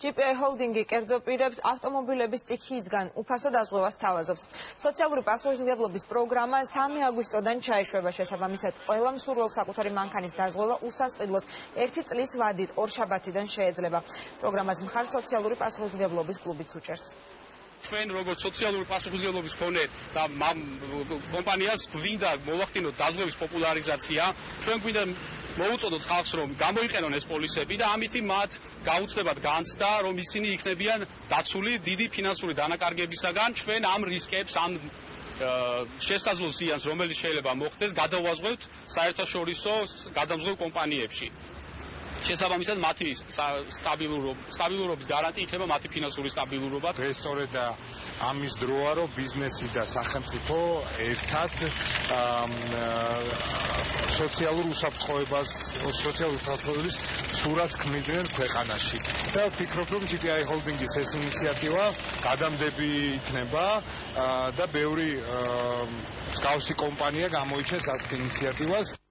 GPI ჰოლდინგი კერძო პირებს ავტომობილების სტიქიისგან უფასო დაზღვევას თავაზობს. სოციალური პასუხისმგებლობის პროგრამა 3 აგვისტოდან ჩაეშვება. შესაბამისად, ყველა მსურველს საკუთარი მანქანის დაზღვევა უსასყიდლოდ 1 წლის ვადით 2 შაბათიდან შეეძლება. პროგრამას მხარს სოციალური პასუხისმგებლობის კლუბიც უჭერს. ჩვენ როგორც სოციალური პასუხისმგებლობის მქონე და კომპანიას გვინდა მოვახდინოთ დაზღვევის პოპულარიზაცია. ჩვენ გვინდა მოვუწოდოთ ხალხს, რომ გამოიყენონ ეს პოლისები და ამით მათ გაუწევათ განცდა, რომ ისინი იქნებიან დაცული დიდი ფინანსური დანაკარგებისაგან. ჩვენ ამ რისკებს, ამ შესაძლო ზიანს, რომელიც შეიძლება მოხდეს, გადავაზღვევთ საერთაშორისო გადამზღვრულ კომპანიებში. შესაბამისად მათი სტაბილურობის გარანტი იქნება მათი ფინანსური სტაბილურობა. ეს სწორედ ამის დროა, რომ ბიზნესი და სახელმწიფო ერთად სოციალურ უსაფრთხოების სურათს ქმნიდნენ ქვეყანაში. და ვფიქრობ, რომ GPI ჰოლდინგის ეს ინიციატივა გადამდები იქნება და ბევრი მსგავსი კომპანია გამოიჩენს ასეთ ინიციატივას.